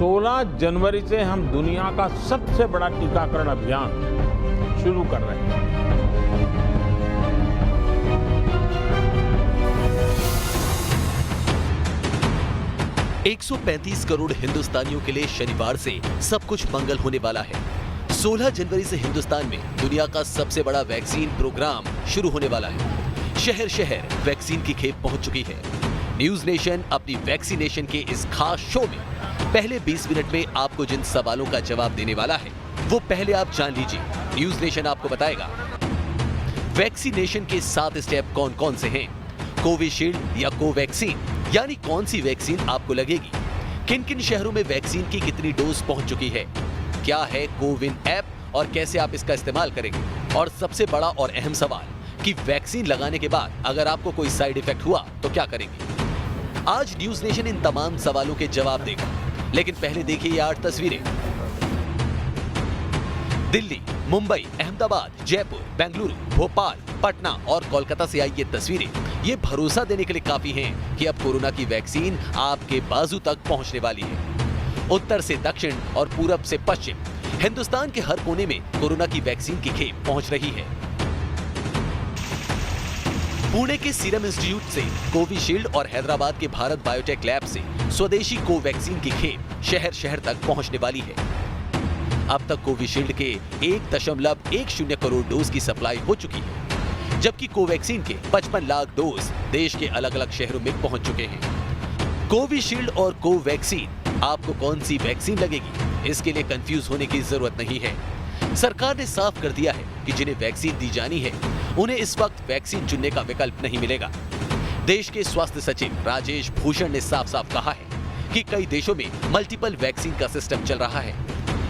16 जनवरी से हम दुनिया का सबसे बड़ा टीकाकरण अभियान शुरू कर रहे हैं। एक 135 करोड़ हिंदुस्तानियों के लिए शनिवार से सब कुछ मंगल होने वाला है। 16 जनवरी से हिंदुस्तान में दुनिया का सबसे बड़ा वैक्सीन प्रोग्राम शुरू होने वाला है। शहर शहर वैक्सीन की खेप पहुंच चुकी है। न्यूज नेशन अपनी वैक्सीनेशन के इस खास शो में पहले 20 मिनट में आपको जिन सवालों का जवाब देने वाला है वो पहले आप जान लीजिए। न्यूज नेशन आपको बताएगा वैक्सीनेशन के 7 स्टेप कौन कौन से हैं, कोविशील्ड या कोवैक्सीन यानी कौन सी वैक्सीन आपको लगेगी, किन किन शहरों में वैक्सीन की कितनी डोज पहुंच चुकी है, क्या है कोविन ऐप और कैसे आप इसका इस्तेमाल करेंगे, और सबसे बड़ा और अहम सवाल कि वैक्सीन लगाने के बाद अगर आपको कोई साइड इफेक्ट हुआ तो क्या करेंगे। आज न्यूज नेशन इन तमाम सवालों के जवाब देगा, लेकिन पहले देखिए ये 8 तस्वीरें। दिल्ली, मुंबई, अहमदाबाद, जयपुर, बेंगलुरु, भोपाल, पटना और कोलकाता से आई ये तस्वीरें ये भरोसा देने के लिए काफी हैं कि अब कोरोना की वैक्सीन आपके बाजू तक पहुंचने वाली है। उत्तर से दक्षिण और पूरब से पश्चिम हिंदुस्तान के हर कोने में कोरोना की वैक्सीन की खेप पहुंच रही है। पुणे के सीरम इंस्टीट्यूट से कोविशील्ड और हैदराबाद के भारत बायोटेक लैब से स्वदेशी कोवैक्सीन की खेप शहर शहर तक पहुंचने वाली है। अब तक कोविशील्ड के 1.10 करोड़ डोज की सप्लाई हो चुकी है, जबकि कोवैक्सीन के 55 लाख डोज देश के अलग अलग शहरों में पहुंच चुके हैं। कोविशील्ड और कोवैक्सीन आपको कौन सी वैक्सीन लगेगी, इसके लिए कंफ्यूज होने की जरूरत नहीं है। सरकार ने साफ कर दिया है कि जिन्हें वैक्सीन दी जानी है उन्हें इस वक्त वैक्सीन चुनने का विकल्प नहीं मिलेगा। देश के स्वास्थ्य सचिव राजेश भूषण ने साफ साफ कहा है कि कई देशों में मल्टीपल वैक्सीन का सिस्टम चल रहा है,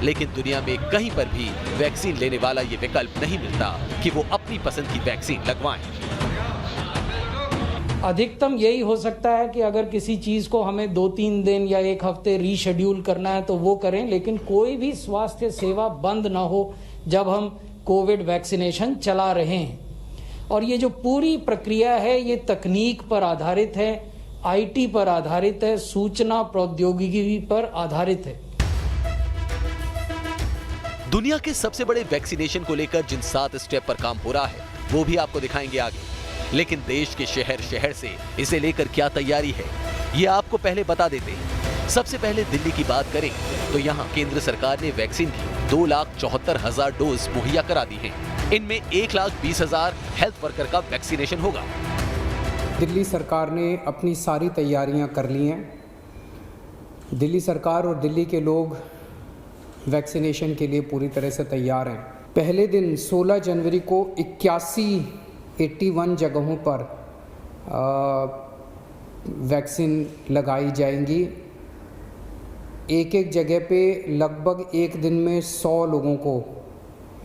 लेकिन दुनिया में कहीं पर भी वैक्सीन लेने वाला ये विकल्प नहीं मिलता कि वो अपनी पसंद की वैक्सीन लगवाएं। अधिकतम यही हो सकता है कि अगर किसी चीज को हमें 2-3 दिन या 1 हफ्ते रीशेड्यूल करना है तो वो करें, लेकिन कोई भी स्वास्थ्य सेवा बंद ना हो जब हम कोविड वैक्सीनेशन चला रहे हैं। और ये जो पूरी प्रक्रिया है ये तकनीक पर आधारित है, IT पर आधारित है, सूचना प्रौद्योगिकी पर आधारित है। दुनिया के सबसे बड़े वैक्सीनेशन को लेकर जिन 7 स्टेप पर काम हो रहा है वो भी आपको दिखाएंगे आगे, लेकिन देश के शहर शहर से इसे लेकर क्या तैयारी है ये आपको पहले बता देते हैं। सबसे पहले दिल्ली की बात करें तो यहाँ केंद्र सरकार ने वैक्सीन की 2,74,000 डोज मुहैया करा दी है। इनमें 1,20,000 हेल्थ वर्कर का वैक्सीनेशन होगा। दिल्ली सरकार ने अपनी सारी तैयारियां कर ली हैं। दिल्ली सरकार और दिल्ली के लोग वैक्सीनेशन के लिए पूरी तरह से तैयार हैं। पहले दिन 16 जनवरी को 81 जगहों पर वैक्सीन लगाई जाएंगी। एक एक जगह पे लगभग एक दिन में 100 लोगों को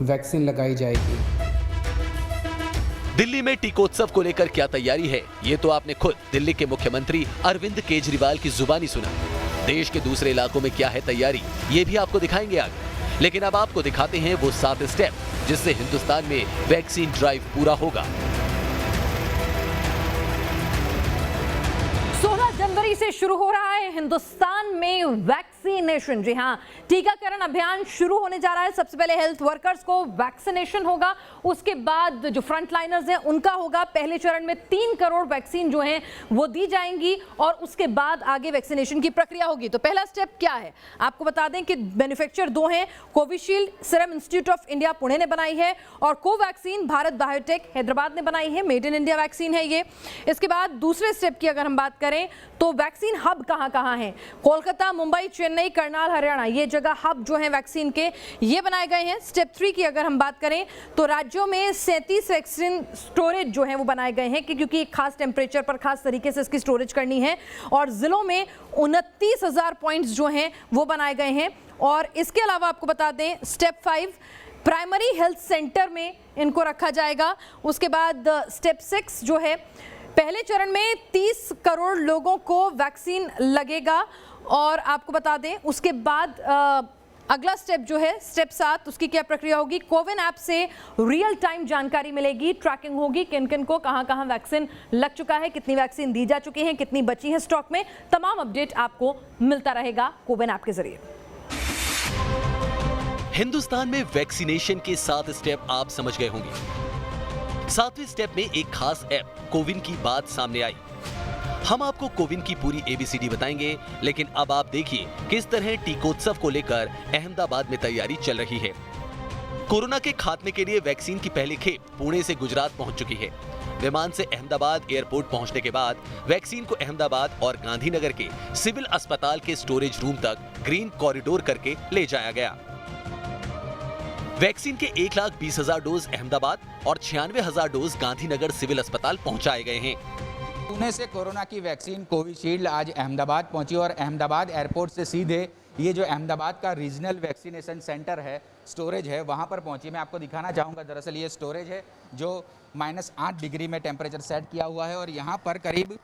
वैक्सीन लगाई जाएगी। दिल्ली में टीकोत्सव को लेकर क्या तैयारी है ये तो आपने खुद दिल्ली के मुख्यमंत्री अरविंद केजरीवाल की जुबानी सुना। देश के दूसरे इलाकों में क्या है तैयारी ये भी आपको दिखाएंगे आगे, लेकिन अब आपको दिखाते हैं वो 7 स्टेप जिससे हिंदुस्तान में वैक्सीन ड्राइव पूरा होगा। 16 जनवरी से शुरू हो रहा है हिंदुस्तान में वैक्सीनेशन। जी हाँ, टीकाकरण अभियान शुरू होने जा रहा है। सबसे पहले हेल्थ वर्कर्स को वैक्सीनेशन होगा, उसके बाद जो फ्रंटलाइनर्स हैं उनका होगा। पहले चरण में 3 करोड़ वैक्सीन जो हैं वो दी जाएंगी और उसके बाद आगे वैक्सीनेशन की प्रक्रिया होगी। तो पहला स्टेप क्या है आपको बता दें कि मैन्युफैक्चर 2 हैं, Covishield serum institute of India Pune ने बनाई है और कोवैक्सीन भारत बायोटेक हैदराबाद ने बनाई है। मेड इन इंडिया वैक्सीन है ये। इसके बाद दूसरे स्टेप की अगर हम बात करें तो वैक्सीन हब कहां कहां हैं, कोलकाता, मुंबई, चेन्नई, करनाल, हरियाणा, ये जगह हब जो है वैक्सीन के ये बनाए गए हैं। स्टेप 3 की अगर हम बात करें तो राज्यों में 37 वैक्सीन स्टोरेज जो है वो बनाए गए हैं क्योंकि एक खास टेम्परेचर पर खास तरीके से इसकी स्टोरेज करनी है। और जिलों में 29,000 पॉइंट्स जो हैं वो बनाए गए हैं। और इसके अलावा आपको बता दें स्टेप 5 प्राइमरी हेल्थ सेंटर में इनको रखा जाएगा। उसके बाद स्टेप 6 जो है पहले चरण में 30 करोड़ लोगों को वैक्सीन लगेगा। और आपको बता दें उसके बाद अगला स्टेप जो है स्टेप 7, उसकी क्या प्रक्रिया होगी? कोविन ऐप से रियल टाइम जानकारी मिलेगी, ट्रैकिंग होगी, किन किन को कहां वैक्सीन लग चुका है, कितनी वैक्सीन दी जा चुकी है, कितनी बची है स्टॉक में, तमाम अपडेट आपको मिलता रहेगा कोविन ऐप के जरिए। हिंदुस्तान में वैक्सीनेशन के 7 स्टेप आप समझ गए होंगे। 7वें स्टेप में एक खास ऐप कोविन की बात सामने आई। हम आपको कोविन की पूरी ABCD बताएंगे, लेकिन अब आप देखिए किस तरह टीकोत्सव को लेकर अहमदाबाद में तैयारी चल रही है। कोरोना के खात्मे के लिए वैक्सीन की पहली खेप पुणे से गुजरात पहुंच चुकी है। विमान से अहमदाबाद एयरपोर्ट पहुंचने के बाद वैक्सीन को अहमदाबाद और गांधीनगर के सिविल अस्पताल के स्टोरेज रूम तक ग्रीन कॉरिडोर करके ले जाया गया। वैक्सीन के 1,20,000 डोज अहमदाबाद और 96,000 डोज गांधीनगर सिविल अस्पताल पहुंचाए गए हैं। पुणे से कोरोना की वैक्सीन कोविशील्ड आज अहमदाबाद पहुंची और अहमदाबाद एयरपोर्ट से सीधे ये जो अहमदाबाद का रीजनल वैक्सीनेशन सेंटर है, स्टोरेज है, वहां पर पहुंची। मैं आपको दिखाना चाहूँगा, दरअसल ये स्टोरेज है जो -8 डिग्री में टेम्परेचर सेट किया हुआ है और यहाँ पर करीब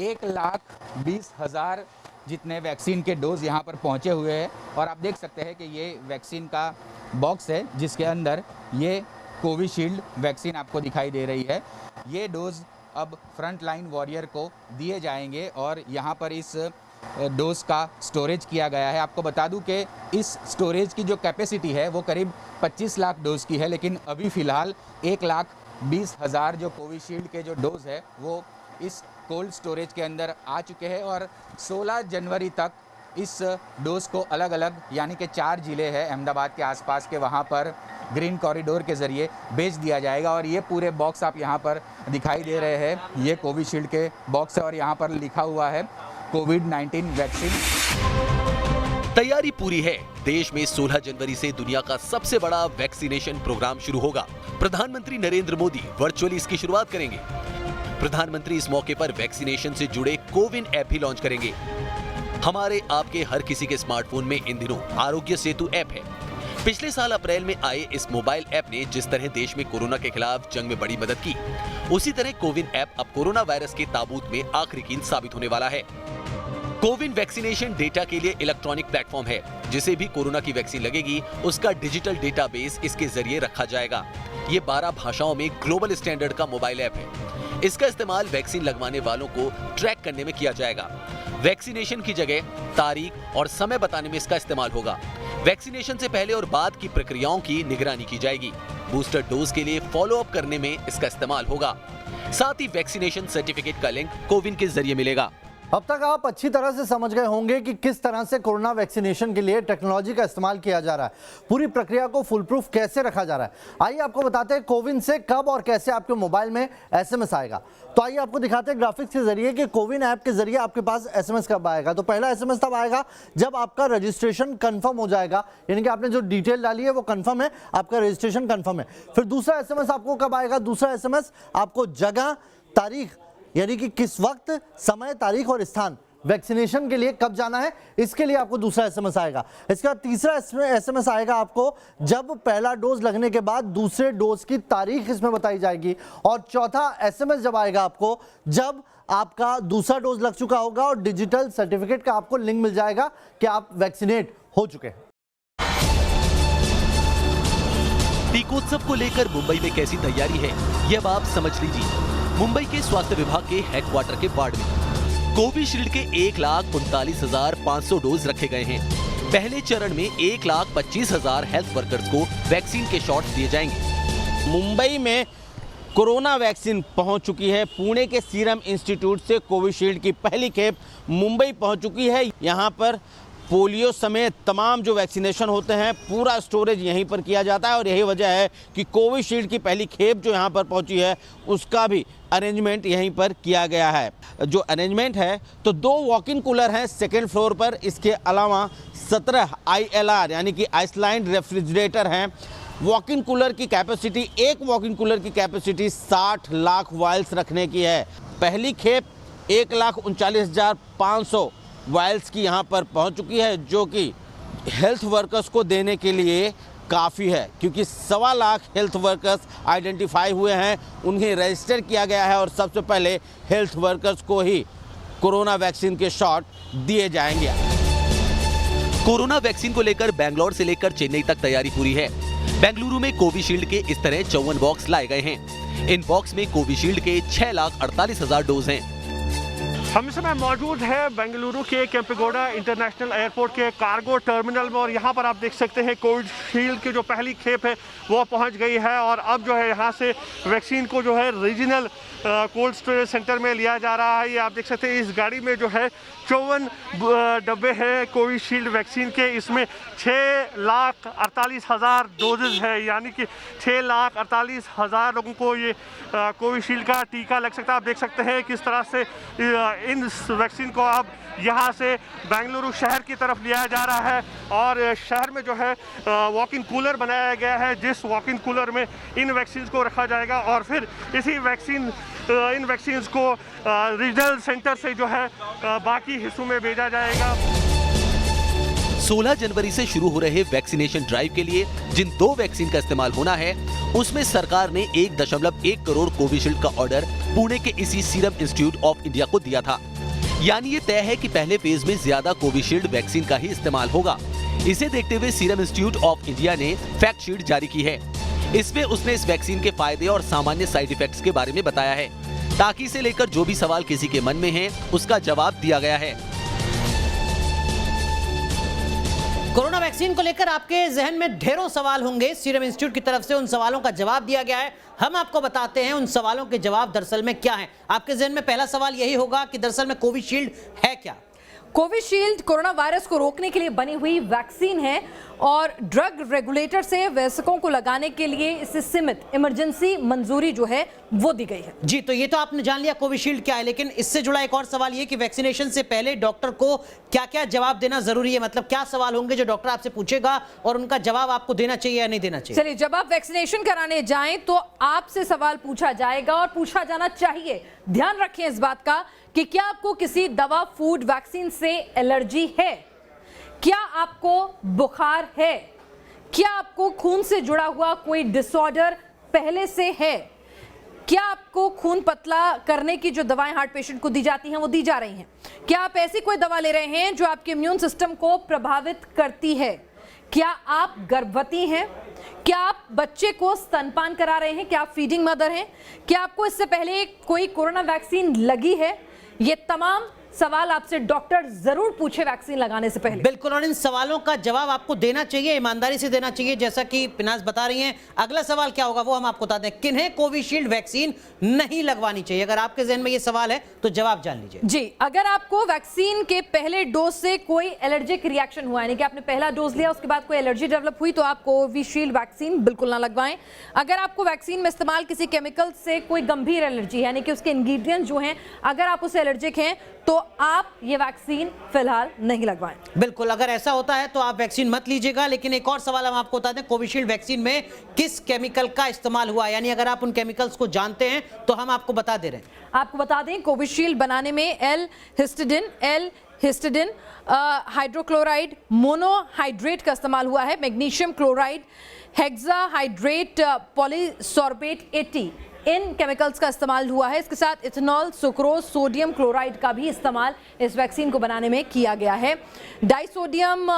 1,20,000 जितने वैक्सीन के डोज यहाँ पर पहुँचे हुए हैं। और आप देख सकते हैं कि ये वैक्सीन का बॉक्स है जिसके अंदर ये कोविशील्ड वैक्सीन आपको दिखाई दे रही है। ये डोज अब फ्रंट लाइन वॉरियर को दिए जाएंगे और यहाँ पर इस डोज का स्टोरेज किया गया है। आपको बता दूं कि इस स्टोरेज की जो कैपेसिटी है वो करीब 25 लाख डोज की है, लेकिन अभी फ़िलहाल 1,20,000 जो कोविशील्ड के जो डोज है वो इस कोल्ड स्टोरेज के अंदर आ चुके हैं और 16 जनवरी तक इस डोज को अलग अलग यानी कि 4 ज़िले हैं अहमदाबाद के आसपास के, वहाँ पर ग्रीन कॉरिडोर के ज़रिए भेज दिया जाएगा। और ये पूरे बॉक्स आप यहाँ पर दिखाई दे रहे हैं, ये कोविशील्ड के बॉक्स है और यहाँ पर लिखा हुआ है कोविड-19 वैक्सीन। तैयारी पूरी है। देश में 16 जनवरी से दुनिया का सबसे बड़ा वैक्सीनेशन प्रोग्राम शुरू होगा। प्रधानमंत्री नरेंद्र मोदी वर्चुअली इसकी शुरुआत करेंगे। प्रधानमंत्री इस मौके पर वैक्सीनेशन से जुड़े कोविन ऐप भी लॉन्च करेंगे। हमारे आपके हर किसी के स्मार्टफोन में इन दिनों आरोग्य सेतु ऐप है। पिछले साल अप्रैल में आए इस मोबाइल ऐप ने जिस तरह देश में कोरोना के खिलाफ जंग में बड़ी मदद की, उसी तरह कोविन ऐप अब कोरोना वायरस के ताबूत में आखिरी कील साबित होने वाला है। कोविन वैक्सीनेशन डेटा के लिए इलेक्ट्रॉनिक प्लेटफॉर्म है। जिसे भी कोरोना की वैक्सीन लगेगी उसका डिजिटल डेटाबेस इसके जरिए रखा जाएगा। ये 12 भाषाओं में ग्लोबल स्टैंडर्ड का मोबाइल ऐप है। इसका इस्तेमाल वैक्सीन लगवाने वालों को ट्रैक करने में किया जाएगा। वैक्सीनेशन की जगह तारीख और समय बताने में इसका इस्तेमाल होगा। वैक्सीनेशन से पहले और बाद की प्रक्रियाओं की निगरानी की जाएगी। बूस्टर डोज के लिए फॉलो अप करने में इसका इस्तेमाल होगा। साथ ही वैक्सीनेशन सर्टिफिकेट का लिंक कोविन के जरिए मिलेगा। अब तक आप अच्छी तरह से समझ गए होंगे कि किस तरह से कोरोना वैक्सीनेशन के लिए टेक्नोलॉजी का इस्तेमाल किया जा रहा है, पूरी प्रक्रिया को फुल प्रूफ कैसे रखा जा रहा है। आइए आपको बताते हैं कोविन से कब और कैसे आपके मोबाइल में SMS आएगा। तो आइए आपको दिखाते हैं ग्राफिक्स के जरिए कि कोविन ऐप के जरिए आपके पास SMS कब आएगा। तो पहला SMS तब आएगा जब आपका रजिस्ट्रेशन कंफर्म हो जाएगा, यानी कि आपने जो डिटेल डाली है वो कंफर्म है, आपका रजिस्ट्रेशन कंफर्म है। फिर दूसरा SMS आपको कब आएगा? दूसरा SMS आपको जगह, तारीख, यानी कि किस वक्त, समय, तारीख और स्थान वैक्सीनेशन के लिए कब जाना है, इसके लिए आपको दूसरा SMS आएगा। इसके बाद तीसरा SMS आएगा आपको जब पहला डोज लगने के बाद दूसरे डोज की तारीख इसमें बताई जाएगी। और चौथा SMS जब आएगा आपको जब आपका दूसरा डोज लग चुका होगा और डिजिटल सर्टिफिकेट का आपको लिंक मिल जाएगा कि आप वैक्सीनेट हो चुके हैं। टीकोत्सव को लेकर मुंबई में कैसी तैयारी है ये अब आप समझ लीजिए। मुंबई के स्वास्थ्य विभाग के हेडक्वार्टर के वार्ड में कोविशील्ड के 1,39,500 डोज रखे गए हैं। पहले चरण में 1,25,000 हेल्थ वर्कर्स को वैक्सीन के शॉट्स दिए जाएंगे। मुंबई में कोरोना वैक्सीन पहुंच चुकी है। पुणे के सीरम इंस्टीट्यूट से कोविशील्ड की पहली खेप मुंबई पहुंच चुकी है। यहां पर पोलियो समेत तमाम जो वैक्सीनेशन होते हैं पूरा स्टोरेज यहीं पर किया जाता है और यही वजह है कि कोविशील्ड की पहली खेप जो यहाँ पर पहुँची है उसका भी अरेंजमेंट यहीं पर किया गया है। जो अरेंजमेंट है तो 2 वॉक इन कूलर हैं सेकेंड फ्लोर पर। इसके अलावा 17 ILR यानी कि आइसलैंड रेफ्रिजरेटर हैं। वॉक इन कूलर की कैपेसिटी, एक वॉक इन कूलर की कैपेसिटी 60 लाख वायल्स रखने की है। पहली खेप 1,39,500 वायल्स की यहाँ पर पहुँच चुकी है, जो कि हेल्थ वर्कर्स को देने के लिए काफ़ी है, क्योंकि 1.25 लाख हेल्थ वर्कर्स आइडेंटिफाई हुए हैं, उन्हें रजिस्टर किया गया है और सबसे पहले हेल्थ वर्कर्स को ही कोरोना वैक्सीन के शॉट दिए जाएंगे। कोरोना वैक्सीन को लेकर बेंगलोर से लेकर चेन्नई तक तैयारी पूरी है। बेंगलुरु में कोविशील्ड के इस तरह 54 बॉक्स लाए गए हैं। इन बॉक्स में कोविशील्ड के 6,48,000 डोज हैं। हम इस समय मौजूद है बेंगलुरु के केम्पेगौड़ा इंटरनेशनल एयरपोर्ट के कार्गो टर्मिनल में, और यहाँ पर आप देख सकते हैं कोविशील्ड की जो पहली खेप है वो पहुँच गई है, और अब जो है यहाँ से वैक्सीन को जो है रीजनल कोल्ड स्टोरेज सेंटर में लिया जा रहा है। ये आप देख सकते हैं इस गाड़ी में जो है 54 डब्बे हैं कोविशील्ड वैक्सीन के। इसमें 6,48,000 डोजेज है, यानी कि 6,48,000 लोगों को ये कोविशील्ड का टीका लग सकता है। आप देख सकते हैं किस तरह से इन वैक्सीन को अब यहाँ से बेंगलुरु शहर की तरफ लिया जा रहा है, और शहर में जो है वॉक इन कूलर बनाया गया है, जिस वॉक इन कूलर में इन वैक्सीन को रखा जाएगा, और फिर इसी इन वैक्सीन को रीजनल सेंटर से जो है बाकी हिस्सों में भेजा जाएगा। 16 जनवरी से शुरू हो रहे वैक्सीनेशन ड्राइव के लिए जिन 2 वैक्सीन का इस्तेमाल होना है, उसमें सरकार ने 1.1 करोड़ कोविशील्ड का ऑर्डर पुणे के इसी सीरम इंस्टीट्यूट ऑफ इंडिया को दिया था। यानी ये तय है कि पहले फेज में ज्यादा कोविशील्ड वैक्सीन का ही इस्तेमाल होगा। इसे देखते हुए सीरम इंस्टीट्यूट ऑफ इंडिया ने फैक्ट शीट जारी की है। इसमें उसने इस वैक्सीन के फायदे और सामान्य साइड इफेक्ट्स के बारे में बताया है, ताकि इसे लेकर जो भी सवाल किसी के मन में है उसका जवाब दिया गया है। कोरोना वैक्सीन को लेकर आपके जहन में ढेरों सवाल होंगे। सीरम इंस्टीट्यूट की तरफ से उन सवालों का जवाब दिया गया है। हम आपको बताते हैं उन सवालों के जवाब दरअसल में क्या हैं। आपके जहन में पहला सवाल यही होगा कि दरअसल में कोविशील्ड है क्या। कोविशील्ड कोरोना वायरस को रोकने के लिए बनी हुई वैक्सीन है, और ड्रग रेगुलेटर से वयस्कों को लगाने के लिए इसे सीमित इमरजेंसी मंजूरी जो है वो दी गई है। जी, तो ये तो आपने जान लिया कोविशील्ड क्या है, लेकिन इससे जुड़ा एक और सवाल ये कि वैक्सीनेशन से पहले डॉक्टर को क्या क्या जवाब देना जरूरी है, मतलब क्या सवाल होंगे जो डॉक्टर आपसे पूछेगा और उनका जवाब आपको देना चाहिए या नहीं देना चाहिए। चलिए, जब आप वैक्सीनेशन कराने जाएं तो आपसे सवाल पूछा जाएगा और पूछा जाना चाहिए। ध्यान रखें इस बात का कि क्या आपको किसी दवा, फूड, वैक्सीन से एलर्जी है, क्या आपको बुखार है, क्या आपको खून से जुड़ा हुआ कोई डिसऑर्डर पहले से है, क्या आपको खून पतला करने की जो दवाएं हार्ट पेशेंट को दी जाती हैं वो दी जा रही हैं, क्या आप ऐसी कोई दवा ले रहे हैं जो आपके इम्यून सिस्टम को प्रभावित करती है, क्या आप गर्भवती हैं, क्या आप बच्चे को स्तनपान करा रहे हैं, क्या आप फीडिंग मदर हैं, क्या आपको इससे पहले कोई कोरोना वैक्सीन लगी है। ये तमाम सवाल आपसे डॉक्टर जरूर पूछे वैक्सीन लगाने से पहले। बिल्कुल, और इन सवालों का जवाब आपको देना चाहिए, ईमानदारी से देना चाहिए, जैसा कि पिनाज बता रही हैं। अगला सवाल क्या होगा वो हम आपको बताते हैं। किन्हें कोविशील्ड वैक्सीन नहीं लगवानी चाहिए? अगर आपके जहन में ये सवाल है तो जवाब जान लीजिए। जी, अगर आपको वैक्सीन के पहले डोज से कोई एलर्जिक रिएक्शन हुआ, यानी कि आपने पहला डोज लिया उसके बाद कोई एलर्जी डेवलप हुई, तो आप कोविशील्ड वैक्सीन बिल्कुल ना लगवाएं। अगर आपको वैक्सीन में इस्तेमाल किसी केमिकल से कोई गंभीर एलर्जी, यानी कि उसके इंग्रेडिएंट्स जो हैं अगर आप उससे एलर्जिक हैं, तो आप ये वैक्सीन फिलहाल नहीं लगवाएं। बिल्कुल, अगर ऐसा होता है तो आप वैक्सीन मत लीजिएगा। लेकिन एक और सवाल हम आपको बताते हैं, कोविशील्ड वैक्सीन में किस केमिकल का इस्तेमाल हुआ, यानी अगर आप उन केमिकल्स को जानते हैं तो हम आपको बता दे रहे हैं। आपको बता दें, कोविशील्ड बनाने में एल हिस्टिडिन हाइड्रोक्लोराइड मोनोहाइड्रेट का इस्तेमाल हुआ है, मैग्नीशियम क्लोराइड, हेक्साहाइड्रेट पॉलीसॉर्बेट 80 इन केमिकल्स का इस्तेमाल हुआ है। इसके साथ इथेनॉल, सुक्रोज, सोडियम क्लोराइड का भी इस्तेमाल इस वैक्सीन को बनाने में किया गया है। डाइसोडियम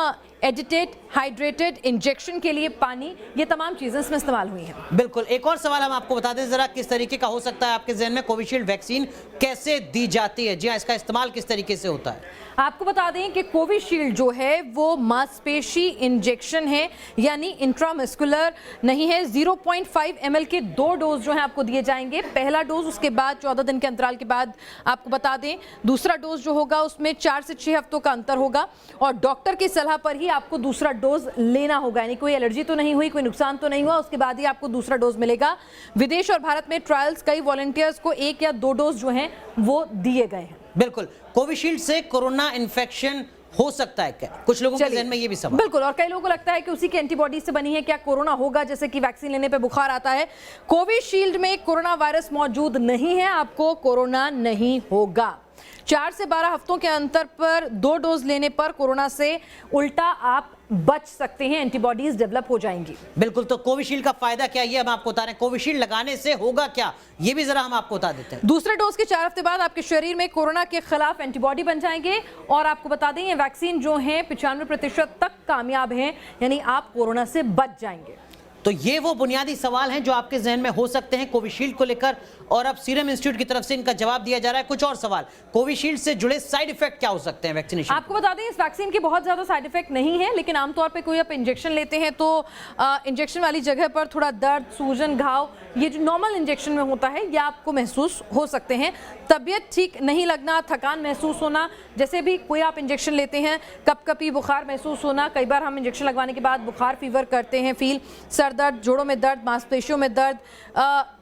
एडिटेड हाइड्रेटेड इंजेक्शन के लिए पानी, ये तमाम चीजें इसमें इस्तेमाल हुई हैं। बिल्कुल, एक और सवाल हम आपको बता दें जरा किस तरीके का हो सकता है आपके जहन में, कोविशील्ड वैक्सीन कैसे दी जाती है। जी हाँ, इसका इस्तेमाल किस तरीके से होता है? आपको बता दें कि कोविशील्ड जो है वो मांसपेशी इंजेक्शन है, यानी इंट्रामस्कुलर नहीं है। 0.5 ml के 2 डोज जो है आपको दिए जाएंगे। पहला डोज, उसके बाद 14 दिन के अंतराल के बाद आपको बता दें दूसरा डोज जो होगा उसमें 4 से 6 हफ्तों का अंतर होगा, और डॉक्टर की सलाह पर ही आपको दूसरा डोज लेना होगा, यानी कोई एलर्जी तो नहीं हुई, कोई नुकसान तो नहीं हुआ, उसके बाद ही आपको दूसरा डोज मिलेगा। विदेश और भारत में ट्रायल्स कई वॉलंटियर्स को 1 या 2 डोज जो हैं वो दिए गए हैं। बिल्कुल, कोविशील्ड से कोरोना इन्फेक्शन हो सकता है क्या? कुछ लोगों के जहन में ये भी सवाल। बिल्कुल, और कई लोगों को लगता है कि उसी की एंटीबॉडी से बनी है, क्या कोरोना होगा, जैसे कि वैक्सीन लेने पे बुखार आता है। कोविशील्ड में कोरोना वायरस मौजूद नहीं है, आपको कोरोना नहीं होगा। 4 से 12 हफ्तों के अंतर पर 2 डोज लेने पर कोरोना से उल्टा आप बच सकते हैं, एंटीबॉडीज डेवलप हो जाएंगी। बिल्कुल, तो कोविशील्ड का फायदा क्या ये हम आपको बता रहे हैं। कोविशील्ड लगाने से होगा क्या ये भी जरा हम आपको बता देते हैं। दूसरे डोज के 4 हफ्ते बाद आपके शरीर में कोरोना के खिलाफ एंटीबॉडी बन जाएंगे और आपको बता दें ये वैक्सीन जो है 95% तक कामयाब है, यानी आप कोरोना से बच जाएंगे। तो ये वो बुनियादी सवाल हैं जो आपके जहन में हो सकते हैं कोविशील्ड को लेकर, और अब सीरम इंस्टीट्यूट की तरफ से इनका जवाब दिया जा रहा है। कुछ और सवाल, कोविशील्ड से जुड़े साइड इफेक्ट क्या हो सकते हैं वैक्सीनेशन? आपको बता दें इस वैक्सीन के बहुत ज्यादा साइड इफेक्ट नहीं है, लेकिन आमतौर पे कोई आप इंजेक्शन लेते हैं तो इंजेक्शन वाली जगह पर थोड़ा दर्द, सूजन, घाव, ये जो नॉर्मल इंजेक्शन में होता है ये आपको महसूस हो सकते हैं। तबीयत ठीक नहीं लगना, थकान महसूस होना, जैसे भी कोई आप इंजेक्शन लेते हैं, कपकपी, बुखार महसूस होना, कई बार हम इंजेक्शन लगवाने के बाद बुखार, फीवर करते हैं फील, सर दर्द, जोड़ों में दर्द, मांसपेशियों में दर्द,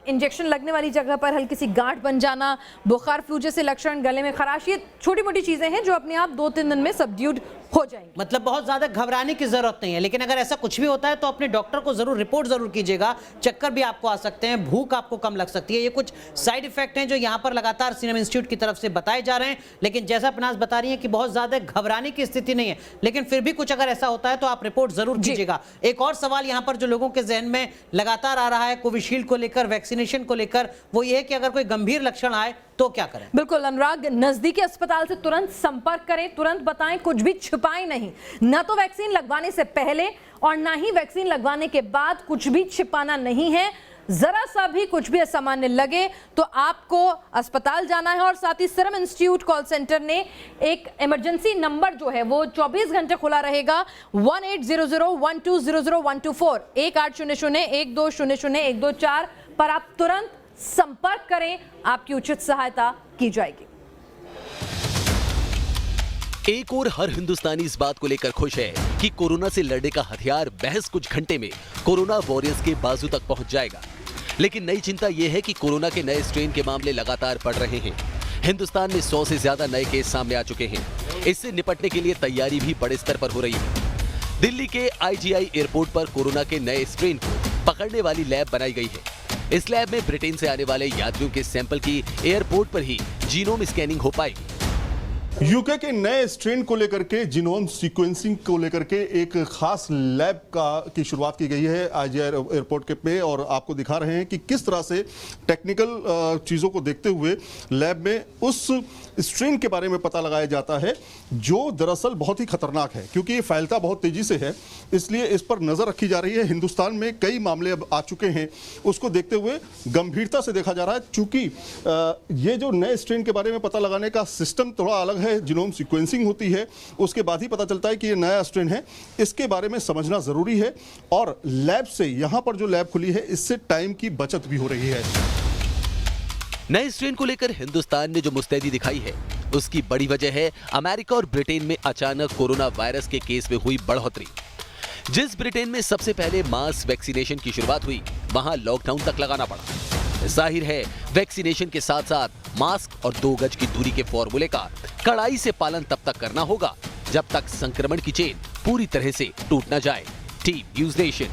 इंजेक्शन लगने वाली जगह पर हल्की सी गांठ बन जाना, बुखार, फ्लू जैसे लक्षण, गले में खराश, ये छोटी मोटी चीजें हैं जो अपने आप 2-3 दिन में सबड्यूड हो जाएंगी। मतलब बहुत ज्यादा घबराने की जरूरत नहीं है, लेकिन अगर ऐसा कुछ भी होता है तो अपने डॉक्टर को जरूर रिपोर्ट जरूर कीजिएगा। चक्कर भी आपको आ सकते हैं, भूख आपको कम लग सकती है, ये कुछ साइड इफेक्ट हैं जो यहाँ पर लगातार सीरम इंस्टीट्यूट की तरफ से बताए जा रहे हैं। लेकिन जैसा पनाज बता रही है कि बहुत ज्यादा घबराने की स्थिति नहीं है, लेकिन फिर भी कुछ अगर ऐसा होता है तो आप रिपोर्ट जरूर कीजिएगा। एक और सवाल यहाँ पर जो लोगों के जहन में लगातार आ रहा है कोविशील्ड को लेकर, वैक्सीनेशन को लेकर, वो ये है कि अगर कोई गंभीर लक्षण आए तो क्या करें? बिल्कुल अनुराग, नजदीकी अस्पताल से तुरंत संपर्क करें, तुरंत बताएं, कुछ भी छिपाएं नहीं। न तो वैक्सीन लगवाने से पहले और ना ही वैक्सीन लगवाने के बाद कुछ भी छिपाना नहीं है। जरा सा भी कुछ भी असामान्य लगे तो आपको अस्पताल जाना है। और साथ ही सीरम इंस्टीट्यूट कॉल सेंटर ने एक इमरजेंसी नंबर जो है वो 24 घंटे खुला रहेगा, 1800-1200-124 1800-1200-124 पर आप तुरंत संपर्क करें, आपकी उचित सहायता की जाएगी। एक और हर हिंदुस्तानी इस बात को लेकर खुश है कि कोरोना से लड़ने का हथियार महज कुछ घंटे में कोरोना वॉरियर्स के बाजू तक पहुंच जाएगा। लेकिन नई चिंता यह है कि कोरोना के नए स्ट्रेन के मामले लगातार बढ़ रहे हैं। हिंदुस्तान में 100 से ज्यादा नए केस सामने आ चुके हैं। इससे निपटने के लिए तैयारी भी बड़े स्तर पर हो रही है। दिल्ली के IGI एयरपोर्ट पर कोरोना के नए स्ट्रेन को पकड़ने वाली लैब बनाई गई है। इस लैब में ब्रिटेन से आने वाले यात्रियों के सैंपल की एयरपोर्ट पर ही जीनोम स्कैनिंग हो पाएगी। यूके के नए स्ट्रेन को लेकर के जीनोम सीक्वेंसिंग को लेकर के एक खास लैब की शुरुआत की गई है IGI एयरपोर्ट के पे, और आपको दिखा रहे हैं कि किस तरह से टेक्निकल चीज़ों को देखते हुए लैब में उस स्ट्रेन के बारे में पता लगाया जाता है जो दरअसल बहुत ही खतरनाक है, क्योंकि ये फैलता बहुत तेजी से है, इसलिए इस पर नज़र रखी जा रही है। हिंदुस्तान में कई मामले अब आ चुके हैं, उसको देखते हुए गंभीरता से देखा जा रहा है। चूंकि ये जो नए स्ट्रेन के बारे में पता लगाने का सिस्टम थोड़ा अलग है, जीनोम सीक्वेंसिंग होती है, उसके बाद ही पता चलता है कि ये नया स्ट्रेन है। इसके बारे में समझना ज़रूरी है, और लैब से, यहाँ पर जो लैब खुली है, इससे टाइम की बचत भी हो रही है। नए स्ट्रेन को लेकर हिंदुस्तान ने जो मुस्तैदी दिखाई है, उसकी बड़ी वजह है अमेरिका और ब्रिटेन में अचानक कोरोना वायरस के केस में हुई बढ़ोतरी। जिस ब्रिटेन में सबसे पहले मास वैक्सीनेशन की शुरुआत हुई, वहां लॉकडाउन तक लगाना पड़ा। जाहिर है वैक्सीनेशन के साथ साथ मास्क और 2 गज की दूरी के फॉर्मूले का कड़ाई से पालन तब तक करना होगा जब तक संक्रमण की चेन पूरी तरह से टूट न जाए। Team news nation.